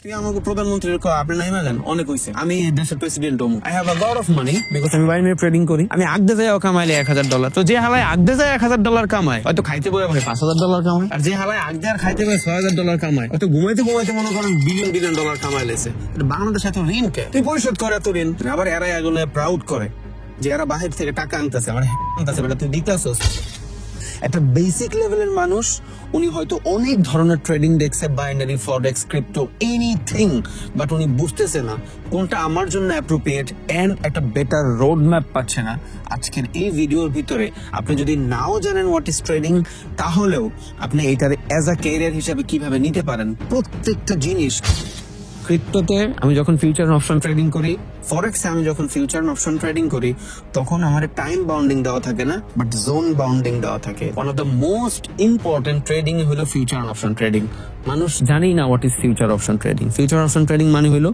তুই আমাকে প্রধানমন্ত্রীর আপনি নাই মেলেন অনেক হয়েছে। আমি দেশের প্রেসিডেন্ট হম। I have a lot of money because আমি বাইরে ট্রেডিং করি। আমি আগদে যাইও কামাইলে $1000। তো যে হালায় আগদে যায় $1000 কামায়, হয়তো খাইতে বয়ে ভাই $5000 কামায়। আর যে হালায় আগদে আর খাইতে বয়ে $6000 কামায়, হয়তো ঘুমাইতে ঘুমাইতে মনে করেন বিলিয়ন ডলার কামাইলেছে। বাংলাদেশ এত ঋণ কে? তুই পরিশোধ করে এত ঋণ। আবার এরা এগুলো প্রাউড করে যে এরা বাহির থেকে টাকা আনতেছে, মানে আনতেছে, বেটা তুই দিতেছস। একটা বেসিক লেভেলের মানুষ, উনি হয়তো অনেক ধরনের ট্রেডিং দেখছে, binary, forex, crypto, anything, but উনি বুঝতেছে না কোনটা আমার জন্য অ্যাপ্রোপ্রিয়েট এন্ড একটা বেটার রোড ম্যাপ পাচ্ছে না। আজকের এই ভিডিওর ভিতরে আপনি যদি নাও জানেন হোয়াট ইজ ট্রেডিং, তাহলেও আপনি এটার অ্যাজ আ ক্যারিয়ার হিসেবে কিভাবে নিতে পারেন প্রত্যেকটা জিনিস। ক্রিপ্টোতে আমি যখন ফিউচার অপশন ট্রেডিং করি, ফরেক্সে আমি যখন ফিউচার অপশন ট্রেডিং করি, তখন আমার টাইম বাউন্ডিং দেওয়া থাকে না, বাট জোন বাউন্ডিং দেওয়া থাকে। One of the most important trading হলো ফিউচার অপশন ট্রেডিং। মানুষ জানেই না what is future option trading. Future option trading মানে হলো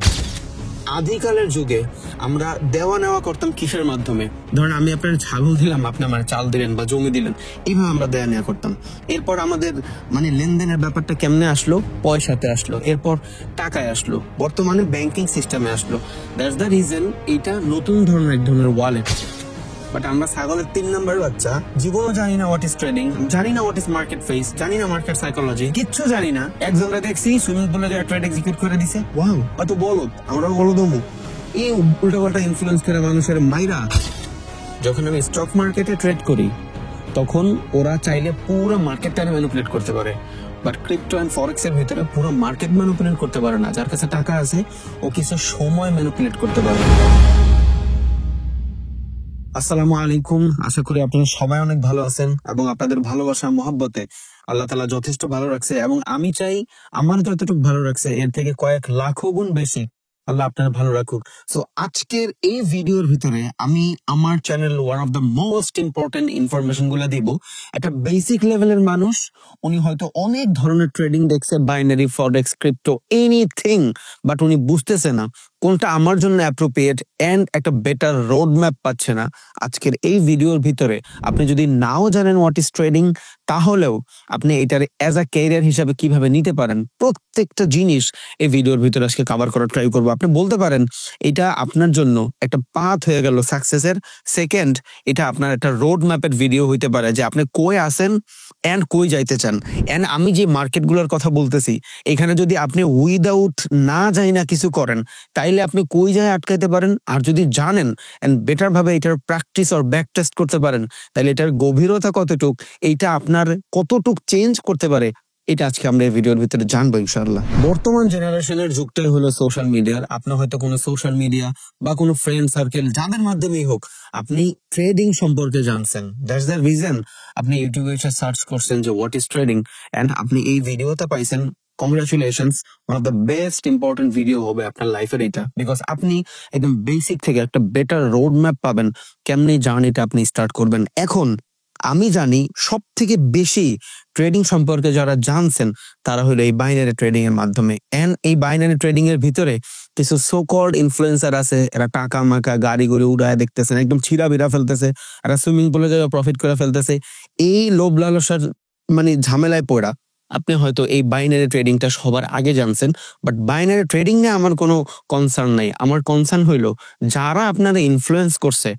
আদিকালের যুগে আমরা দেওয়া নেওয়া করতাম কিসের মাধ্যমে? ধরেন আমি আপনার ছাগল দিলাম, আপনি আমার চাল দিলেন বা জমি দিলেন, এইভাবে আমরা দেওয়া নেওয়া করতাম। এরপর আমাদের মানে লেনদেনের ব্যাপারটা কেমনে আসলো? পয়সাতে আসলো, এরপর টাকায় আসলো, বর্তমানে ব্যাংকিং সিস্টেমে আসলো। দ্যাটস দ্য রিজন এটা নতুন ধরনের এক ধরনের ওয়ালেট। বাট আমরা ছাগলের 3 নাম্বার বাচ্চা, জীবনও জানি না হোয়াট ইজ ট্রেডিং, জানি না হোয়াট ইজ মার্কেট ফেস, জানি না মার্কেট সাইকোলজি, কিচ্ছু জানি না। একজনকে দেখছি সুইমিং পুলে যে ট্রেড এক্সিকিউট করে দিছে, ওয়াও কত বলদ, আমরা বলদ হবো। এই উল্টাপাল্টা ইনফ্লুয়েন্স করে মানুষের মাইরা। যখন আমি স্টক মার্কেটে ট্রেড করি, তখন ওরা চাইলে পুরো মার্কেটটা ম্যানিপুলেট করতে পারে। বাট ক্রিপ্টো এন্ড ফরেক্স এর ভিতরে পুরো মার্কেট ম্যানিপুলেট করতে পারে না। যার কাছে টাকা আছে ও কিছু সময় ম্যানিপুলেট করতে পারে। আসসালামু আলাইকুম, আশা করি আপনারা সবাই অনেক ভালো আছেন এবং আপনাদের ভালোবাসা মহব্বতে আল্লাহ তাআলা যথেষ্ট ভালো রাখছে, এবং আমি চাই আমার যতটুকু ভালো রাখছে এর থেকে কয়েক লাখো গুণ বেশি আল্লাহ আপনার ভালো রাখুক। সো আজকের এই ভিডিওর ভিতরে আমি আমার channel one of the most important information গুলা দিব। একটা বেসিক লেভেলের মানুষ, উনি হয়তো অনেক ধরনের ট্রেডিং দেখছে, binary, forex, crypto, anything, but উনি বুঝতেছে না কোনটা আমার জন্য অ্যাপ্রোপ্রিয়েট এন্ড একটা বেটার রোড ম্যাপ পাচ্ছে না। আজকের এই ভিডিওর ভিতরে আপনি যদি নাও জানেন হোয়াট ইজ ট্রেডিং, তাহলেও আপনি এটার অ্যাজ আ ক্যারিয়ার হিসাবে কিভাবে নিতে পারেন প্রত্যেকটা জিনিস এই ভিডিওর ভিতরে আজকে কভার করার ট্রাই করবো। আপনি বলতে পারেন এটা আপনার জন্য একটা পাথ হয়ে গেল সাকসেসের। সেকেন্ড, এটা আপনার একটা রোড ম্যাপের ভিডিও হইতে পারে যে আপনি কই আছেন এন্ড কই যাইতে চান। এন্ড আমি যে মার্কেটগুলোর কথা বলতেছি, এখানে যদি আপনি উইদাউট না যাই না কিছু করেন, তাইলে আপনি কই যায় আটকাইতে পারেন। আর যদি জানেন এন্ড বেটার ভাবে এটার প্র্যাকটিস অর ব্যাক টেস্ট করতে পারেন, তাহলে এটার গভীরতা কতটুক, এইটা আপনার কতটুক চেঞ্জ করতে পারে, এটা আজকে আমরা এই ভিডিওর ভিতরে জানবো ইনশাআল্লাহ। বর্তমান জেনারেশনের যুগটাই হলো সোশ্যাল মিডিয়ার। আপনি হয়তো কোনো সোশ্যাল মিডিয়া বা কোনো ফ্রেন্ড সার্কেল, যাদের মাধ্যমেই হোক, আপনি ট্রেডিং সম্পর্কে জানছেন। দ্যাটস দ্য রিজন আপনি ইউটিউবে এসে সার্চ করছেন যে হোয়াট ইজ ট্রেডিং, এন্ড আপনি এই ভিডিওটা পাইছেন। Congratulations, one of the best important video হবে আপনার লাইফের এটা, বিকজ আপনি একদম বেসিক থেকে একটা বেটার রোড ম্যাপ পাবেন কেমনি জার্নিটা আপনি স্টার্ট করবেন। এখন আমি জানি সব থেকে বেশি ট্রেডিং সম্পর্কে যারা জানছেন তারা হলো এই বাইনারি ট্রেডিং এর মাধ্যমে। এন্ড এই বাইনারি ট্রেডিং এর ভিতরে কিছু সো কল্ড ইনফ্লুয়েন্সার আছে, এরা টাকা মাকা গাড়ি গড়ি উড়ায় দেখতেছেন, একদম ছিঁড়া বিড়া ফেলতেছে, এরা সুইমিং পুলে যাওয়া প্রফিট করে ফেলতেছে। এই লোভ লালসার মানে ঝামেলায় পড়া আপনি হয়তো এই বাইনারি ট্রেডিংটা সবার আগে জানছেন, বাট বাইনারি ট্রেডিং নিয়ে আমার কোনো কনসার্ন নাই। আমার কনসার্ন হইলো যারা আপনারা ইনফ্লুয়েন্স করছে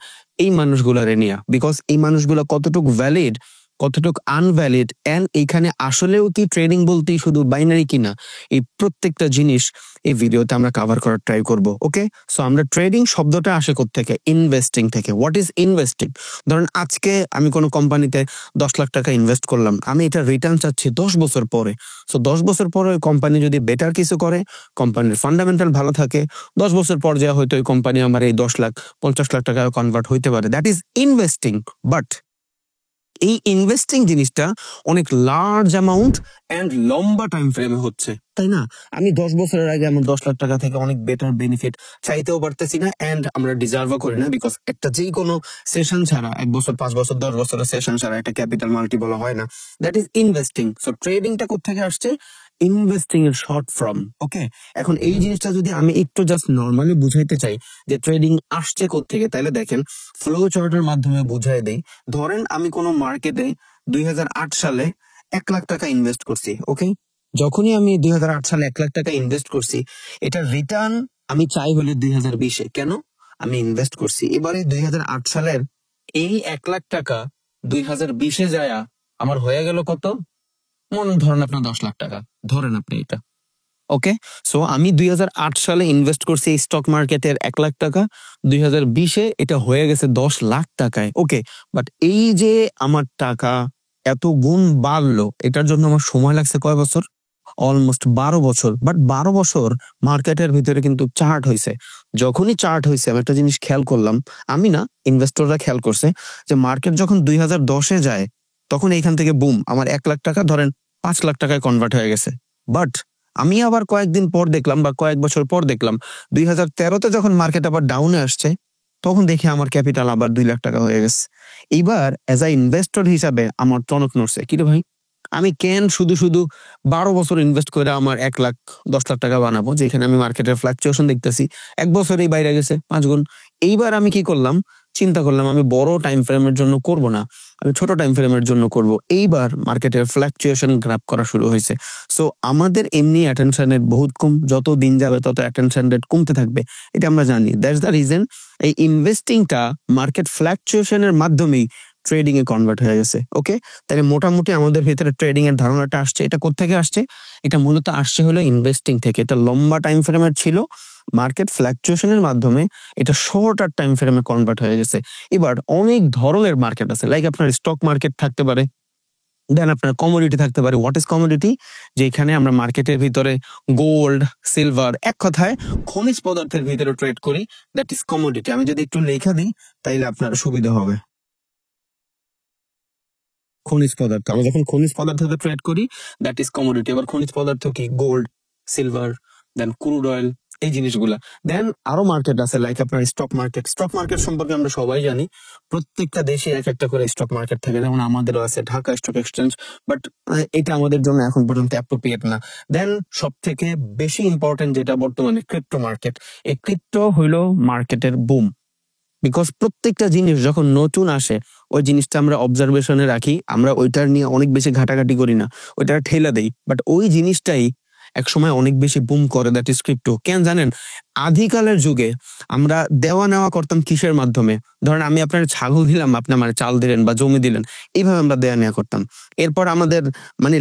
এই মানুষগুলারে নিয়ে, বিকজ এই মানুষগুলা কতটুকু ভ্যালিড, কতটুকু আনভ্যালিড, এন্ড এইখানে আসলেও কি ট্রেডিং বলতেই শুধু বাইনারি কিনা, এই প্রত্যেকটা জিনিস এই ভিডিওতে আমরা কভার করার ট্রাই করব। ওকে, সো আমরা ট্রেডিং শব্দটা আসে কোত্থেকে? ইনভেস্টিং থেকে। What is investing? ধরেন আজকে আমি কোনো কোম্পানিতে 10 লাখ টাকা ইনভেস্ট করলাম, আমি এটা রিটার্ন চাচ্ছি 10 বছর পরে। সো 10 বছর পরে ওই কোম্পানি যদি বেটার কিছু করে, কোম্পানির ফান্ডামেন্টাল ভালো থাকে, 10 বছর পর যা হয়তো ওই কোম্পানি আমার এই 10 লাখ 50 লাখ টাকা কনভার্ট হইতে পারে। That is investing. বাট এই ইনভেস্টিং জিনিসটা অনেক লার্জ অ্যামাউন্ট এন্ড লম্বা টাইম ফ্রেমে হচ্ছে, তাই না? আমি 10 বছরের আগে আমার 10 লাখ টাকা থেকে অনেক বেটার বেনিফিট চাইতেও পারতেছি না, এন্ড আমরা ডিজার্ভও করি না, বিকজ একটা যেই কোনো সেশন ছাড়া 1 বছর 5 বছর 10 বছরের সেশন ছাড়া একটা ক্যাপিটাল মাল্টিপল হয় না। That is investing. সো ট্রেডিংটা কোত্থেকে আসছে? ইনভেস্টিং এর শর্ট ফর্ম। ওকে, এখন এই জিনিসটা যদি আমি একটু জাস্ট নর্মালি বুঝাইতে চাই যে ট্রেডিং আসছে কোত্থেকে, তাহলে দেখেন ফ্লো চার্টের মাধ্যমে বুঝাই দেই। ধরেন আমি কোনো মার্কেটে 2008 সালে 1 লাখ টাকা ইনভেস্ট করছি। ওকে, যখনই আমি 2008 সালে 1 লাখ টাকা ইনভেস্ট করছি, এটার রিটার্ন আমি চাই হলে 2020-এ। কেন? আমি ইনভেস্ট করছি। এবারে 2008 সালের এই 1 লাখ টাকা 2020-এ যায়া আমার হয়ে গেল কত? ধরেন আপনার 10 লাখ টাকা, ধরেন আপনি এটা। ওকে, সো আমি 2008 সালে ইনভেস্ট করছি এই স্টক মার্কেটের 1 লাখ টাকা, 2020-এ এটা হয়ে গেছে 10 লাখ টাকায়। ওকে, বাট এই যে আমার টাকা এত গুণ বাড়লো, এটার জন্য আমার সময় লাগছে কয় বছর? অলমোস্ট 12 বছর। বাট 12 বছর মার্কেটের ভিতরে কিন্তু চার্ট হয়েছে। যখনই চার্ট হয়েছে আমি একটা জিনিস খেয়াল করলাম, আমি না, ইনভেস্টররা খেয়াল করছে যে মার্কেট যখন 2010-এ যায় তখন এইখান থেকে বুম আমার 1 লাখ টাকা ধরেন 5 লাখ টাকায় কনভার্ট হয়ে গেছে। বাট আমি আবার কয়েকদিন পর দেখলাম বা কয়েক বছর পর দেখলাম 2013-তে যখন মার্কেট আবার ডাউনে আসছে তখন দেখি আমার ক্যাপিটাল আবার 2 লাখ টাকা হয়ে গেছে। এইবার এজ আ ইনভেস্টর হিসাবে আমার টনক নড়ছে, কিরে ভাই, আমি কেন শুধু শুধু 12 বছর ইনভেস্ট করে আমার 1 লাখ 10 লাখ টাকা বানাবো, যেখানে আমি মার্কেটের ফ্লাকচুয়েশন দেখতেছি 1 বছরেই বাইরে গেছে 5 গুণ। এইবার আমি কি করলাম, চিন্তা করলাম আমি বড় টাইম ফ্রেমের জন্য করব না, আমি ছোট টাইম ফ্রেমের জন্য করব। এইবার মার্কেটের ফ্লাকচুয়েশন গ্রাব করা শুরু হয়েছে। সো আমাদের এমনি অ্যাটেনশন রেট বহুত কম, যত দিন যাবে তত অ্যাটেনশন রেট কমতে থাকবে, এটা আমরা জানি। দ্যাটস দ্য রিজন এই ইনভেস্টিংটা মার্কেট ফ্লাকচুয়েশনের মাধ্যমেই ট্রেডিং এ কনভার্ট হয়ে গেছে। ওকে, তাহলে মোটামুটি আমাদের ভিতরে ট্রেডিং এর ধারণাটা আসছে। এটা কোত্থেকে আসছে? এটা মূলত আসছে হলো ইনভেস্টিং থেকে। এটা লম্বা টাইম ফ্রেমের ছিল, মার্কেট ফ্লাকচুয়েশনের মাধ্যমে এটা শর্টার টাইম ফ্রেমে কনভার্ট হয়ে গেছে। এবার অনেক ধরনের মার্কেট আছে, লাইক আপনার স্টক মার্কেট থাকতে পারে, দেন আপনার কমোডিটি থাকতে পারে। What is commodity? যেখানে আমরা মার্কেটের ভিতরে গোল্ড, সিলভার, এক কথায় খনিজ পদার্থের ভিতরে ট্রেড করি, দ্যাট ইজ কমোডিটি। আমি যদি একটু লেখা দিই তাইলে আপনার সুবিধা হবে। খনিজ পদার্থ, আমরা যখন খনিজ পদার্থতে ট্রেড করি দ্যাট ইজ কমোডিটি। এবার খনিজ পদার্থ কি? গোল্ড, সিলভার, দেন ক্রুড অয়েল, এই জিনিসগুলা। দেন আরো মার্কেট আছে লাইক আপনার স্টক মার্কেট। স্টক মার্কেট সম্পর্কে আমরা সবাই জানি, প্রত্যেকটা দেশে এক একটা করে স্টক মার্কেট থাকে, যেমন আমাদেরও আছে ঢাকা স্টক এক্সচেঞ্জ, বাট এটা আমাদের জন্য এখন পর্যন্ত অ্যাপ্রোপ্রিয়েট না। দেন সব থেকে বেশি ইম্পর্টেন্ট যেটা বর্তমানে, ক্রিপ্টো মার্কেট। এই ক্রিপ্টো হইলো মার্কেটের বুম, বিকজ প্রত্যেকটা জিনিস যখন নতুন আসে ওই জিনিসটা আমরা অবজারভেশনে রাখি, আমরা ওইটার নিয়ে অনেক বেশি ঘাটাঘাটি করি না, ওইটা ঠেলা দেই, বাট ওই জিনিসটাই এক সময় অনেক বেশি বুম করে, দ্যাট ইজ ক্রিপ্টো। কেন জানেন? আদিকালের যুগে আমরা দেওয়া নেওয়া করতাম কিসের মাধ্যমে? ধরেন আমি আপনার ছাগল দিলাম, আপনি আমার চাল দিলেন বা জমি দিলেন, এইভাবে আমরা দেওয়া নেওয়া করতাম। এরপর আমাদের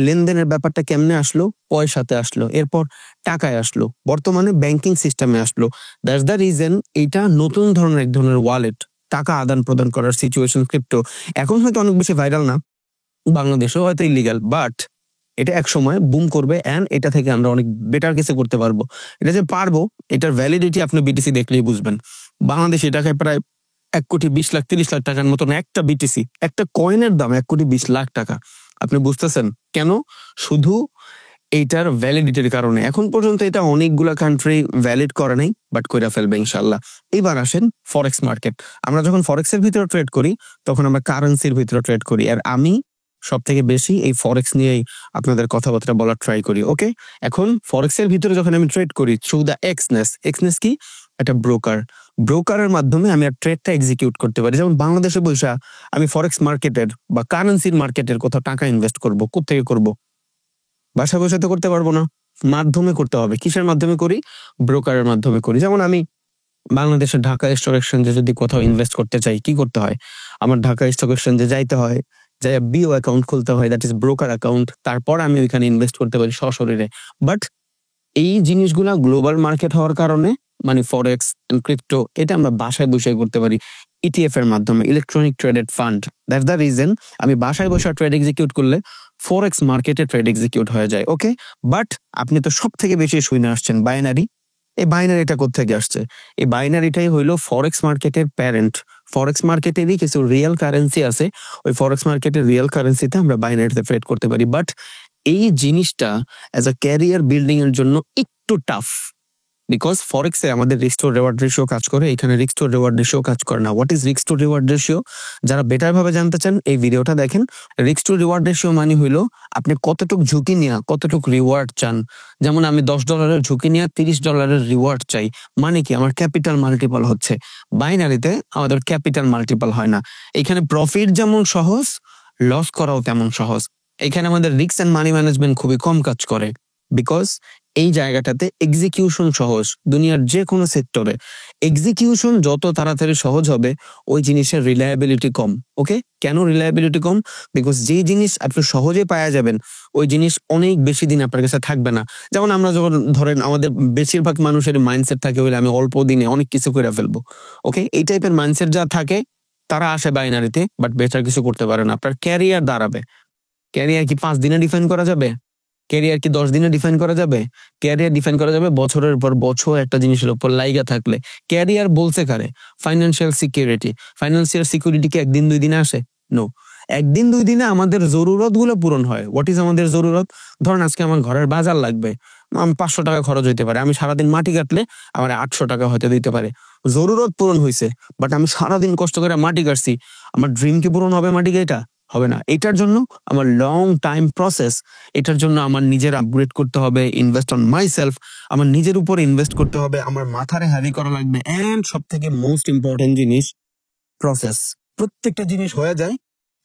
লেনদেনের ব্যাপারটা কেমনে আসলো? পয়সাতে আসলো, এরপর টাকায় আসলো, বর্তমানে ব্যাংকিং সিস্টেমে আসলো। দ্যাটস দ্য রিজন এইটা নতুন ধরনের এক ধরনের ওয়ালেট, টাকা আদান প্রদান করার সিচুয়েশন ক্রিপ্টো। এখন হয়তো অনেক বেশি ভাইরাল না, বাংলাদেশেও হয়তো ইলিগাল, বাট এটা এক সময় বুম করবে এন্ড এটা থেকে আমরা অনেক বেটার কিছু করতে পারবো। এটা যে পারবো, এটার ভ্যালিডিটি আপনি বিটিসি দেখলেই বুঝবেন। বাংলাদেশে টাকায় প্রায় 1,20,00,000 30 লাখ টাকার মতন একটা বিটিসি, একটা কয়েনের দাম 1,20,00,000 টাকা। আপনি বুঝতেছেন কেন? শুধু এইটার ভ্যালিডিটির কারণে। এখন পর্যন্ত এটা অনেকগুলা কান্ট্রি ভ্যালিড করে নাই, বাট কইরা ফেলবে ইনশাল্লাহ। এবার আসেন ফরেক্স মার্কেট। আমরা যখন ফরেক্সের ভিতরে ট্রেড করি তখন আমরা কারেন্সির ভিতরে ট্রেড করি, আর আমি সব থেকে বেশি এই ফরেক্স নিয়েই আপনাদের কথাবার্তা বলার ট্রাই করি। ওকে, এখন ফরেক্সের ভিতরে যখন আমি ট্রেড করি থ্রু দ্য এক্সনেস। এক্সনেস কি? একটা ব্রোকার। ব্রোকারের মাধ্যমে আমি আর ট্রেডটা এক্সিকিউট করতে পারি। যেমন বাংলাদেশে বসে আমি ফরেক্স মার্কেটের বা কারেন্সির মার্কেটের কোথাও টাকা ইনভেস্ট করবো, কোথেকে করবো? বাসা বসে তো করতে পারবো না, মাধ্যমে করতে হবে। কিসের মাধ্যমে করি? ব্রোকারের মাধ্যমে করি। যেমন আমি বাংলাদেশের ঢাকা স্টক এক্সচেঞ্জে যদি কোথাও ইনভেস্ট করতে চাই, কি করতে হয়? আমার ঢাকা স্টক এক্সচেঞ্জে যাইতে হয়, যাই বিও অ্যাকাউন্ট খুলতে হয়, দ্যাট ইজ ব্রোকার অ্যাকাউন্ট। তারপর আমি ওইখানে ইনভেস্ট করতে পারি সশরীরে। বাট এই জিনিসগুলা গ্লোবাল মার্কেট হওয়ার কারণে, ফরেক্স এন্ড ক্রিপ্টো, এটা আমরা বাসায় বসে করতে পারি ইটিএফ এর মাধ্যমে, electronic traded fund. That's the reason আমি বাসায় বসে ট্রেড এক্সিকিউট করলে ফরেক্স মার্কেটে ট্রেড এক্সিকিউট হয়ে যায়। ওকে, বাট আপনি তো সব থেকে বেশি শুনে আসছেন বাইনারি। এই বাইনারিটা কোত্থেকে আসছে? এই বাইনারিটাই হইলো ফরেক্স মার্কেটের প্যারেন্ট। ফরেক্স মার্কেটেরই কিছু রিয়েল কারেন্সি আছে, ওই ফরেক্স মার্কেটের রিয়েল কারেন্সিতে আমরা বাইনারিতে ট্রেড করতে পারি। বাট এই জিনিসটা অ্যাজ আ ক্যারিয়ার বিল্ডিং এর জন্য একটু টাফ, বিকজ ফরেক্সে আমাদের রিস্ক টু রিওয়ার্ড রেশিও কাজ করে, এখানে রিস্ক টু রিওয়ার্ড রেশিও কাজ করে না। What is risk to reward ratio? যারা বেটার ভাবে জানতে চান এই ভিডিওটা দেখেন। রিস্ক টু রিওয়ার্ড রেশিও মানে হইলো আপনি কতটুক ঝুঁকি নিয়ে কতটুক রিওয়ার্ড চান। যেমন আমি $10 ঝুঁকি নিয়ে $30 রিওয়ার্ড চাই, মানে কি আমার ক্যাপিটাল মাল্টিপল হচ্ছে। বাইনারিতে আমাদের ক্যাপিটাল মাল্টিপল হয় না। এখানে প্রফিট যেমন সহজ, লস করাও তেমন সহজ। এখানে আমাদের রিস্ক এন্ড মানি ম্যানেজমেন্ট খুবই কম কাজ করে। বিকজ এই জায়গাটাতে এক্সিকিউশন সহজ। দুনিয়ার যে কোনো সেক্টরে এক্সিকিউশন যত তাড়াতাড়ি সহজ হবে ওই জিনিসের রিলায়েবিলিটি কম। ওকে, কেন রিলায়েবিলিটি কম? বিকজ যে জিনিস আপনি সহজে পাওয়া যাবেন ওই জিনিস অনেক বেশি দিন আপনার কাছে থাকবে না। যেমন আমরা যখন ধরেন আমাদের বেশিরভাগ মানুষের মাইন্ডসেট থাকে হইলে আমি অল্প দিনে অনেক কিছু করে ফেলবো। ওকে, এই টাইপের মাইন্ডসেট যা থাকে তারা আসে বাইনারিতে, বাট বেটার কিছু করতে পারে না। আপনার ক্যারিয়ার দাঁড়াবে, ক্যারিয়ার কি 5 দিনে ডিফাইন করা যাবে? ক্যারিয়ার কি 10 দিনে ডিফাইন করা যাবে? ক্যারিয়ার ডিফাইন করা যাবে বছরের পর বছর একটা জিনিসের উপর লাইগা থাকলে। ক্যারিয়ার বলছে কারে? Financial security. ফাইন্যান্সিয়াল সিকিউরিটি কি 1 দিন 2 দিনে আসে? নো। 1 দিন 2 দিনে আমাদের জরুরত গুলো পূরণ হয়। হোয়াট ইজ আমাদের জরুরত? ধরেন আজকে আমার ঘরের বাজার লাগবে, আমার 500 টাকা খরচ হইতে পারে, আমি সারাদিন মাটি কাটলে আমার 800 টাকা হয়তো দিতে পারে। জরুরত পূরণ হয়েছে, বাট আমি সারাদিন কষ্ট করে মাটি কাটছি, আমার ড্রিম কি পূরণ হবে মাটি কাটা? হবে না। এটার জন্য আমার লং টাইম প্রসেস, এটার জন্য আমার নিজের আপগ্রেড করতে হবে, ইনভেস্ট অন মাই সেলফ, আমার নিজের উপরে ইনভেস্ট করতে হবে, আমার মাথারে হ্যাভি করা লাগবে। এন্ড সব থেকে মোস্ট ইম্পর্টেন্ট জিনিস প্রসেস। প্রত্যেকটা জিনিস হয়ে যায়,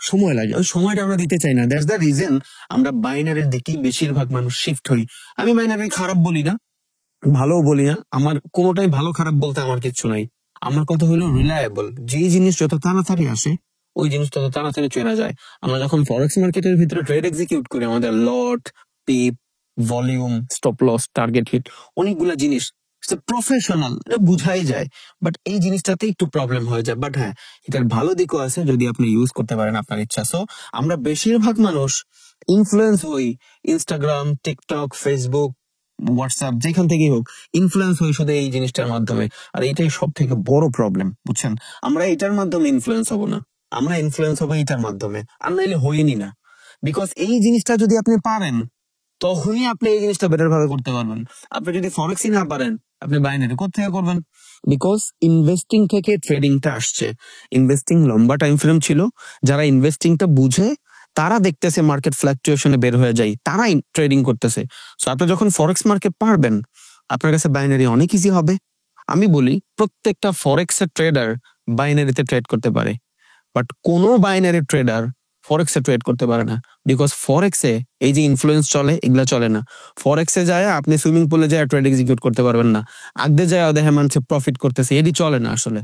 সময় লাগে, ওই সময়টা আমরা দিতে চাই না। দ্যাটস দ্য রিজন আমরা বাইনারির দিকেই বেশিরভাগ মানুষ শিফট হই। আমি বাইনারি খারাপ বলি না, ভালোও বলি না, আমার কোনোটাই ভালো খারাপ বলতে আমার কিচ্ছু নাই। আমার কথা হলো রিলায়েবল। যে জিনিস যত তাড়াতাড়ি আসে ওই জিনিস তত তাড়াতাড়ি চেনা যায়। আমরা যখন ফরেক্স মার্কেটের ভিতরে ট্রেড এক্সিকিউট করি, আমাদের lot, tip, volume, stop loss, target hit, অনেকগুলা জিনিস প্রফেশনাল, এটা বুঝাই যায়। বাট এই জিনিসটাতে একটু প্রবলেম হয়ে যায়। বাট হ্যাঁ, এটার ভালো দিকও আছে যদি আপনি ইউজ করতে পারেন আপনার ইচ্ছা। সো আমরা বেশিরভাগ মানুষ ইনফ্লুয়েন্স হই ইনস্টাগ্রাম, টিকটক, ফেসবুক, হোয়াটসঅ্যাপ, যেখান থেকেই হোক, ইনফ্লুয়েন্স হই শুধু এই জিনিসটার মাধ্যমে। আর এটাই সব থেকে বড় প্রবলেম, বুঝছেন? আমরা এটার মাধ্যমে ইনফ্লুয়েন্স হব না, আমরা ইনফ্লুয়েন্স হবো এটার মাধ্যমে, আর নাইলে হইনি না। বিকজ এই জিনিসটা যদি আপনি পারেন তখনই আপনি এই জিনিসটা বেটার ভাবে করতে পারবেন। আপনি যদি ফরেক্সই না পারেন আপনি বাইনারি কোথেকে করবেন? বিকজ ইনভেস্টিং থেকে ট্রেডিংটা আসছে। ইনভেস্টিং লম্বা টাইম ফ্রেম ছিল, যারা ইনভেস্টিংটা বুঝে তারা দেখতেছে মার্কেট ফ্লাকচুয়েশনে বের হয়ে যায়, তারাই ট্রেডিং করতেছে। সো আপনি যখন ফরেক্স মার্কেট পারবেন আপনার কাছে বাইনারি অনেক ইজি হবে। আমি বলি প্রত্যেকটা ফরেক্সের ট্রেডার বাইনারিতে ট্রেড করতে পারে, বাট কোনো বাইনারি ট্রেডার ফরেক্সে ট্রেড করতে পারে না। বিকজ ফরেক্সে এই যে ইনফ্লুয়েন্স চলে এগুলা চলে না। ফরেক্সে যায় আপনি সুইমিং পুলে যায় ট্রেড এক্সিকিউট করতে পারবেন না, আগদে যায় দেখে মানুষে প্রফিট করতেছে, এটি চলে না আসলে।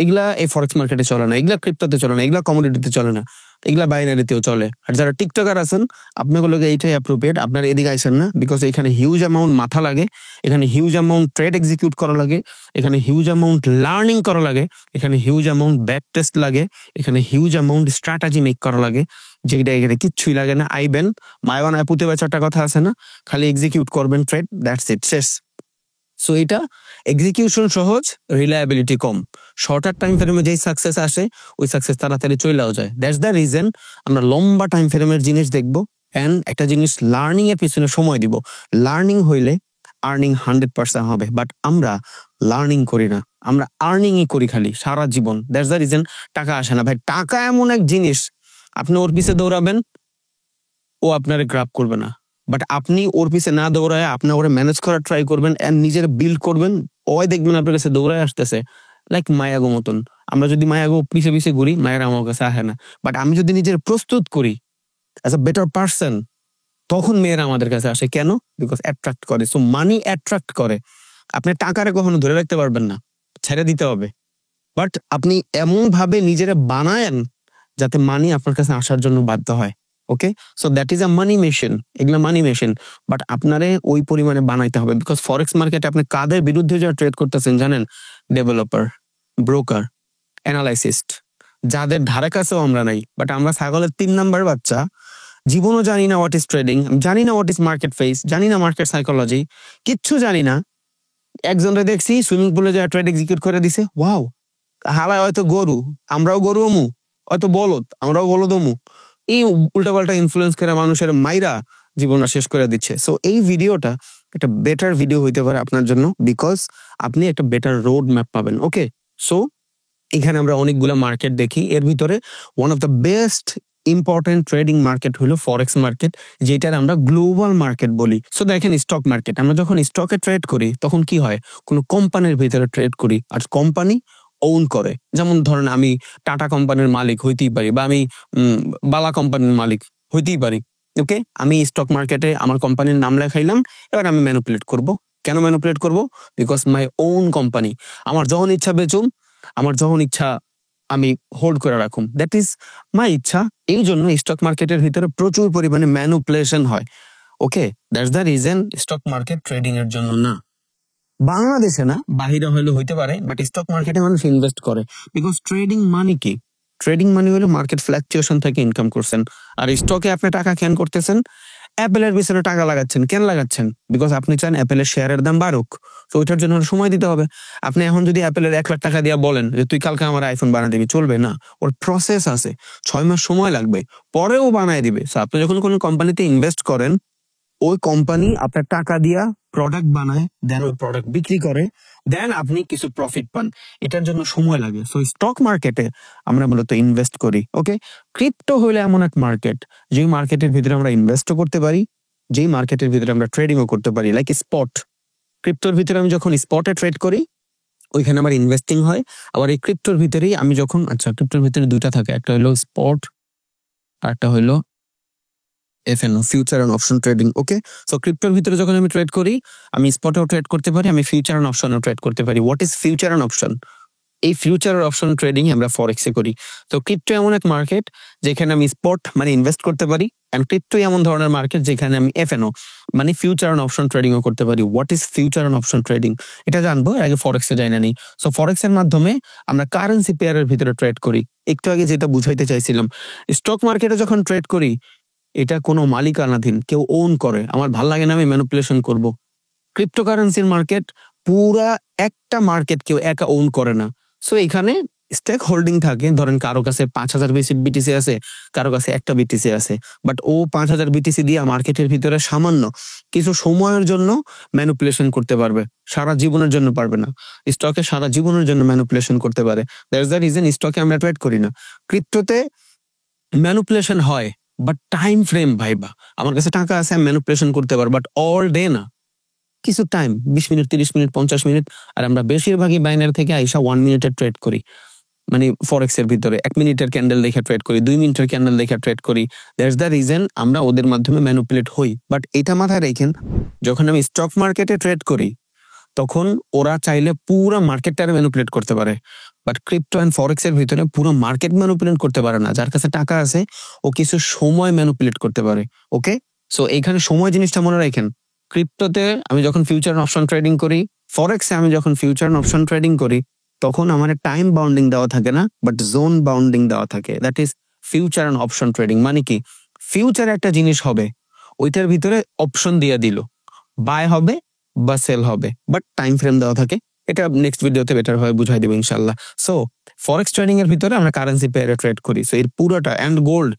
এগুলা এই ফরেক্স মার্কেটে চলে না, এগুলা ক্রিপ্টোতে চলে না, এগুলা কমোডিটিতে চলে না, এগুলা বাইনারিতেও চলে। আর যারা টিকটকার আছেন আপনাগুলোকে এইটাই অ্যাপ্রোপ্রিয়েট, আপনার এদিকে আইসেন না। বিকজ এখানে হিউজ অ্যামাউন্ট মাথা লাগে, এখানে হিউজ অ্যামাউন্ট ট্রেড এক্সিকিউট করা লাগে, এখানে হিউজ অ্যামাউন্ট লার্নিং করা লাগে, এখানে হিউজ অ্যামাউন্ট ব্যাক টেস্ট লাগে, এখানে হিউজ অ্যামাউন্ট স্ট্র্যাটেজি মেক করা লাগে, যেটা এখানে কিচ্ছুই লাগে না। আইবেন মায় বানায় পুঁতে বেচারটা কথা আছে না, খালি এক্সিকিউট করবেন ট্রেড, দ্যাটস ইট, শেষ। সো এটা এক্সিকিউশন সহজ, রিলায়েবিলিটি কম। শর্টার টাইম ফ্রেমে যেই সাকসেস আসে ওই সাকসেস তাড়াতাড়ি চলেও যায়। দ্যাটস দ্য রিজন আমরা লম্বা টাইম ফ্রেমের জিনিস দেখবো এন্ড একটা জিনিস লার্নিং এর পিছনে সময় দিব। লার্নিং হইলে আর্নিং 100% হবে, বাট আমরা লার্নিং করি না, আমরা আর্নিংই করি খালি সারা জীবন। দ্যাটস দ্য রিজন টাকা আসে না। ভাই টাকা এমন এক জিনিস, আপনি ওর পিছে দৌড়াবেন ও আপনারে গ্রাব করবে না, বাট আপনি ওর পিছে না দৌড়ায় আপনি ওরে ম্যানেজ করার ট্রাই করবেন এন্ড নিজের বিল্ড করবেন, ওই দেখবেন আপনার কাছে দৌড়ায় আসতেছে লাইক মায়াগো মতন। আমরা যদি মায়াগো পিছে পিছে ঘুরি মায়ের আমার কাছে আসে না, বাট আমি যদি নিজের প্রস্তুত করি অ্যাজ আ বেটার পার্সন তখন মেয়েরা আমাদের কাছে আসে। কেন? বিকজ অ্যাট্রাক্ট করে। সো মানি অ্যাট্রাক্ট করে। আপনি টাকারে কখনো ধরে রাখতে পারবেন না, ছেড়ে দিতে হবে, বাট আপনি এমন ভাবে নিজেরা বানায়েন যাতে মানি আপনার কাছে আসার জন্য বাধ্য হয়। Okay, so that is a money machine, এগুলা মানি মেশিন, বাট আপনারে ওই পরিমাণে বানাইতে হবে। বিকজ ফরেক্স মার্কেটে আপনি কাদের বিরুদ্ধে যা ট্রেড করতেছেন জানেন? ডেভেলপার, ব্রোকার, অ্যানালাইসিস্ট, যাদের ধারে কাছেও আমরা নাই। বাট আমরা ছাগলের 3 নাম্বার বাচ্চা, জীবনও জানি না হোয়াট ইজ ট্রেডিং, জানি না হোয়াট ইজ মার্কেট ফেস, জানি না মার্কেট সাইকোলজি, কিচ্ছু জানি না। একজনরে দেখছি সুইমিং পুলে যা ট্রেড এক্সিকিউট করে দিছে, ওয়াও, হালায় হয়তো গরু, আমরাও গরু অমু, হয়তো বলদ, আমরাও বলদ অমু। এই উল্টাপাল্টা ইনফ্লুয়েন্স করে মানুষের মাইরা জীবনটা শেষ করে দিচ্ছে। সো এই ভিডিওটা একটা বেটার ভিডিও হইতে পারে আপনার জন্য, বিকজ আপনি একটা বেটার রোড ম্যাপ পাবেন। ওকে, সো এখানে আমরা অনেকগুলো মার্কেট দেখি, এর ভিতরে one of the best important trading market হলো ফরেক্স মার্কেট, যেটার আমরা গ্লোবাল মার্কেট বলি। সো দেখেন স্টক মার্কেট, আমরা যখন স্টকে ট্রেড করি তখন কি হয়, কোনো কোম্পানির ভিতরে ট্রেড করি আর কোম্পানি ওন করে। যেমন ধরেন আমি টাটা কোম্পানির মালিক হইতেই পারি, বা আমি বালা কোম্পানির মালিক হইতেই পারি, ওকে, আমি স্টক মার্কেটে আমার কোম্পানির নাম লেখাইলাম, এবার আমি ম্যানিপুলেট করব। কেন ম্যানিপুলেট করব? Because my own company. আমার যখন ইচ্ছা বেচুম, আমার যখন ইচ্ছা আমি হোল্ড করে রাখুম, দ্যাট ইজ মাই ইচ্ছা। এই জন্য স্টক মার্কেটের ভিতরে প্রচুর পরিমাণে ম্যানিপুলেশন হয়। Okay, that's the reason stock market trading এর জন্য না। বাংলাদেশে না, বাহিরে হইলে হইতে পারে, বাট স্টক মার্কেটে মানুষ ইনভেস্ট করে। বিকজ ট্রেডিং মানে কি? ট্রেডিং মানে হলো মার্কেট ফ্ল্যাকচুয়েশন থেকে ইনকাম করছেন। আর স্টকে আপনি টাকা কেন করতেছেন? অ্যাপেলের পিছনে টাকা লাগাচ্ছেন। কেন লাগাচ্ছেন? বিকজ আপনি চান অ্যাপেলের শেয়ারের দাম বাড়ুক। তো ওইটার জন্য সময় দিতে হবে। আপনি এখন যদি অ্যাপেলের 1 লাখ টাকা দিয়ে বলেন যে তুই কালকে আমার আইফোন বানিয়ে দিবি, চলবে না। ওর প্রসেস আছে, 6 মাস সময় লাগবে, পরেও বানায় দিবে। আপনি যখন কোনো কোম্পানিতে ইনভেস্ট করেন, ওই কোম্পানি আপনার টাকা দিয়া প্রোডাক্ট বানায়, দেন ওই প্রোডাক্ট বিক্রি করে, দেন আপনি কিছু প্রফিট পান। এটার জন্য সময় লাগে। সো স্টক মার্কেটে আমরা মূলত ইনভেস্ট করি। ওকে, ক্রিপ্টো হলো এমন এক মার্কেট, যে মার্কেটের ভিতরে আমরা ইনভেস্টও করতে পারি, যেই মার্কেটের ভিতরে আমরা ট্রেডিংও করতে পারি, লাইক স্পট। ক্রিপ্টোর ভিতরে আমি যখন স্পটে ট্রেড করি, ওইখানে আমার ইনভেস্টিং হয়। আবার এই ক্রিপ্টোর ভিতরেই আমি যখন, আচ্ছা, ক্রিপ্টোর ভিতরে দুইটা থাকে, একটা হলো স্পট আর একটা হলো F N O, future and option trading. Okay, so ক্রিপ্টোর ভিতরে যখন আমি ট্রেড করি, আমি স্পটেও ট্রেড করতে পারি, আমি ফিউচার এন্ড অপশনেও ট্রেড করতে পারি। What is future and option? এই ফিউচার আর অপশন ট্রেডিং আমরা ফরেক্সে করি। তো ক্রিপ্টো এমন এক মার্কেট যেখানে আমি স্পট মানে ইনভেস্ট করতে পারি, এন্ড ক্রিপ্টো এমন ধরনের মার্কেট যেখানে আমি এফএনও মানে ফিউচার এন্ড অপশন ট্রেডিংও করতে পারি। What is future and option trading? এটা জানবো, এর আগে ফরেক্সে যাই না নি। সো ফরেক্সের মাধ্যমে আমরা কারেন্সি পেয়ারের ভিতরে ট্রেড করি। একটু আগে যেটা বুঝাইতে চাইছিলাম, স্টক মার্কেটে যখন ট্রেড করি, এটা কোনো মালিকানাধীন, কেউ ওন করে। আমার ভাল লাগে না, আমি ম্যানিপুলেশন করব। ক্রিপ্টোকারেন্সির মার্কেট পুরা একটা মার্কেট, কেউ একা ওন করে না। সো এখানে স্টেক হোল্ডিং থাকে। ধরেন কারো কাছে 5,000 বিটিসি আছে, কারো কাছে একটা বিটিসি আছে, বাট ও 5,000 বিটিসি দিয়ে মার্কেটের ভিতরে সামান্য কিছু সময়ের জন্য ম্যানিপুলেশন করতে পারবে, সারা জীবনের জন্য পারবে না। স্টকে সারা জীবনের জন্য ম্যানিপুলেশন করতে পারে। দ্যাটস দ্য রিজন স্টকে আমরা ট্রেড করি না। ক্রিপ্টোতে ম্যানিপুলেশন হয়, বাট টাইম ফ্রেম ভাইবা। আমার কাছে টাকা আছে, আমি ম্যানিপুলেশন করতে পারবো, বাট অল ডে না, কিছু টাইম, 20 মিনিট, 30 মিনিট, 50 মিনিট। আর আমরা বেশিরভাগই বাইনারি থেকে আইসা 1 মিনিটের ট্রেড করি। মানে ফরেক্স এর ভিতরে 1 মিনিটের ক্যান্ডেল দেখে ট্রেড করি, 2 মিনিটের ক্যান্ডেল দেখে ট্রেড করি। দ্যাটস দ্য রিজন আমরা ওদের মাধ্যমে ম্যানিপুলেট হই। বাট এটা মাথায় রেখেন, যখন আমি স্টক মার্কেটে ট্রেড করি, তখন ওরা চাইলে পুরো মার্কেটটারে ম্যানিপুলেট করতে পারে। বাট ক্রিপ্টো এন্ড ফরেক্স এর ভিতরে পুরো মার্কেট ম্যানিপুলেট করতে পারে না। যার কাছে টাকা আছে, ও কিছু সময় ম্যানিপুলেট করতে পারে। ওকে, সো এইখানে সময় জিনিসটা মনে রাখেন। ক্রিপ্টোতে আমি যখন ফিউচার অপশন ট্রেডিং করি, ফরেক্সে আমি যখন ফিউচার অপশন ট্রেডিং করি, তখন আমার টাইম বাউন্ডিং দেওয়া থাকে না, বাট জোন বাউন্ডিং দেওয়া থাকে। That is future and option trading. মানে কি, ফিউচার একটা জিনিস হবে, ওইটার ভিতরে অপশন দিয়ে দিল, বাই হবে বা সেল হবে, বাট টাইম ফ্রেম দেওয়া থাকে। এটা নেক্সট ভিডিওতে বেটার ভাবে বুঝাই দেবো ইনশাল্লাহ। সো ফরেক্স ট্রেডিং এর ভিতরে আমরা কারেন্সি পেয়ারে ট্রেড করি। সো এর পুরোটা, এন্ড গোল্ড,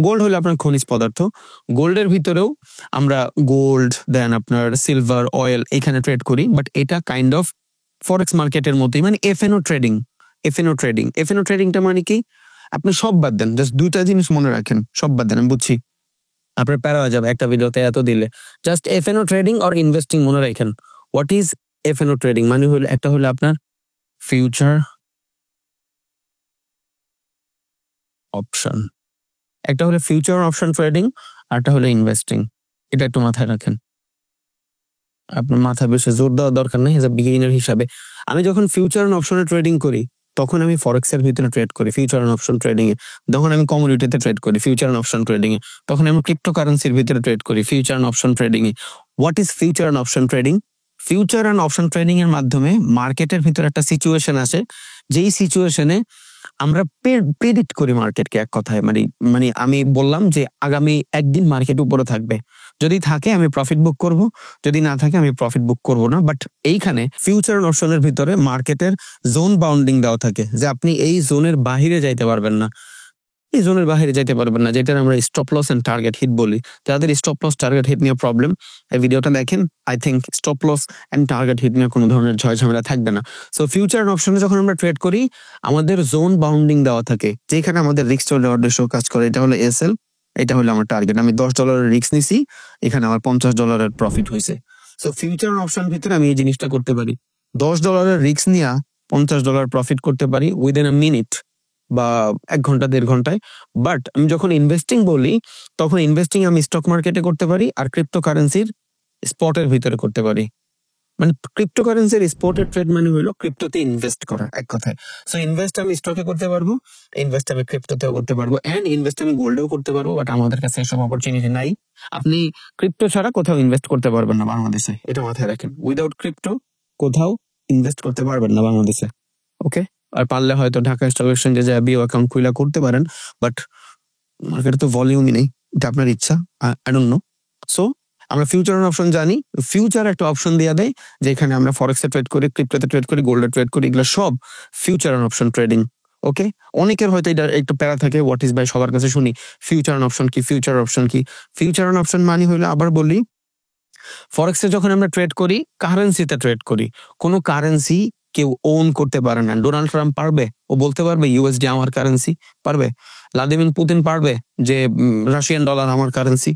গোল্ড হলো আপনার খনিজ পদার্থ। গোল্ডের ভিতরেও আমরা গোল্ড, দেন আপনার সিলভার, অয়েল, এখানে ট্রেড করি। বাট এটা কাইন্ড অফ ফরেক্স মার্কেটের মতোই, মানে এফএনও ট্রেডিং। এফএনও ট্রেডিংটা মানে কি, আপনি সব বাদ দেন, জাস্ট দুইটা জিনিস মনে রাখেন, সব বাদ দেন। আমি বুঝছি আপনার প্যারা হয়ে যাবে একটা ভিডিওতে এত দিলে। Just F&O trading or investing মনে রাখেন। What is F&O trading? মানে হলো, একটা হলো আপনার ফিউচার অপশন, একটা হলো ফিউচার অপশন ট্রেডিং, আর একটা হলো ইনভেস্টিং। এটা একটু মাথায় রাখেন। আপনার মাথায় বেশি জোর দেওয়ার দরকার নেই এজ এ বিগিনার হিসাবে। আমি যখন ফিউচার এন্ড অপশনে ট্রেডিং করি, তখন আমি ফরেক্স এর ভিতরে ট্রেড করি ফিউচার এন্ড অপশন ট্রেডিং এ। যখন আমি কমোডিটিতে ট্রেড করি ফিউচার এন্ড অপশন ট্রেডিং এ, তখন আমি ক্রিপ্টোকারেন্সির ভিতরে ট্রেড করি ফিউচার এন্ড অপশন ট্রেডিং এ। What is future and option trading? Future and option trading এর মাধ্যমে মার্কেটের ভিতরে একটা সিচুয়েশন আসে, যেই সিচুয়েশনে আমরা প্রেডিক্ট করি মার্কেটকে। এক কথায় মানে মানে আমি বললাম যে আগামী একদিন মার্কেট উপরে থাকবে, যদি থাকে আমি প্রফিট বুক করব, যদি না থাকে আমি প্রফিট বুক করব না। বাট এইখানে ফিউচার অপশনের ভিতরে মার্কেটের জোন বাউন্ডিং দেওয়া থাকে, যে আপনি এই জোনের বাহিরে যাইতে পারবেন না, এই জোনের বাহিরে যাইতে পারবেন না, যেটা আমরা stop loss and target hit বলি। যাদের স্টপ লস টার্গেট হিট নিয়ে প্রবলেম, এই ভিডিওটা দেখেন। I think stop loss and target hit নিয়ে কোনো ধরনের ঝয় ঝামেলা থাকবে না। সো ফিউচার অপশনে যখন আমরা ট্রেড করি, আমাদের জোন বাউন্ডিং দেওয়া থাকে, যেখানে আমাদের রিস্ক রিওয়ার্ডের শো কাজ করে। এটা হলো এসএল, এটা হলো আমার টার্গেট। আমি $10 রিস্ক নিছি, এখানে আমার $50 প্রফিট হয়েছে। সো ফিউচার অপশন ভিতরে আমি এই জিনিসটা করতে পারি, $10 রিস্ক নিয়ে $50 প্রফিট করতে পারি উইদিন আ মিনিট। বা 1 ঘন্টা 1.5 ঘন্টায়। বাট আমি যখন ইনভেস্টিং বলি তখন ইনভেস্টিং আমি স্টক মার্কেটে করতে পারি আর ক্রিপ্টোকারেন্সির স্পটের ভিতরে করতে পারি। মানে ক্রিপ্টোকারেন্সির স্পটের ট্রেড মানে হলো ক্রিপ্টোতে ইনভেস্ট করা এক কথায়। সো ইনভেস্ট আমি স্টকে করতে পারবো, ইনভেস্ট আমি ক্রিপ্টোতেও করতে পারবো, এন্ড ইনভেস্ট আমি গোল্ডেও করতে পারবো। বাট আমাদের কাছে এসব অপরচুনিটি নাই। আপনি ক্রিপ্টো ছাড়া কোথাও ইনভেস্ট করতে পারবেন না বাংলাদেশে, এটা মাথায় রাখেন। উইদাউট ক্রিপ্টো কোথাও ইনভেস্ট করতে পারবেন না বাংলাদেশে। ওকে, আর পারলে হয়তো ঢাকা স্টক এক্সচেঞ্জে যায় বিও অ্যাকাউন্ট খুলে করতে পারেন, বাট মার্কেটে তো ভলিউমই নেই। এটা আপনার ইচ্ছা, আই ডোন্ট নো। সো আমরা ফিউচার অপশন জানি, ফিউচার একটা অপশন দিয়ে দেয় যেখানে আমরা ফরেক্সে ট্রেড করি, ক্রিপ্টোতে ট্রেড করি, গোল্ডে ট্রেড করি, এগুলো সব ফিউচার অপশন ট্রেডিং। ওকে, অনেকের হয়তো এটা একটু প্যারা থাকে, হোয়াট ইজ ভাই সবার কাছে শুনি ফিউচার অপশন কি, ফিউচার অপশন কি। ফিউচার অপশন মানে হলো, আবার বলি, ফরেক্সে যখন আমরা ট্রেড করি কারেন্সিতে ট্রেড করি। কোনো কারেন্সি কেউ ওন করতে পারে না। ডোনাল্ড ট্রাম্প পারবে? ও বলতে পারবে ইউএসডি আমার কারেন্সি? পারবে? ভ্লাদিমির পুতিন পারবে যে রাশিয়ান ডলার আমার কারেন্সি?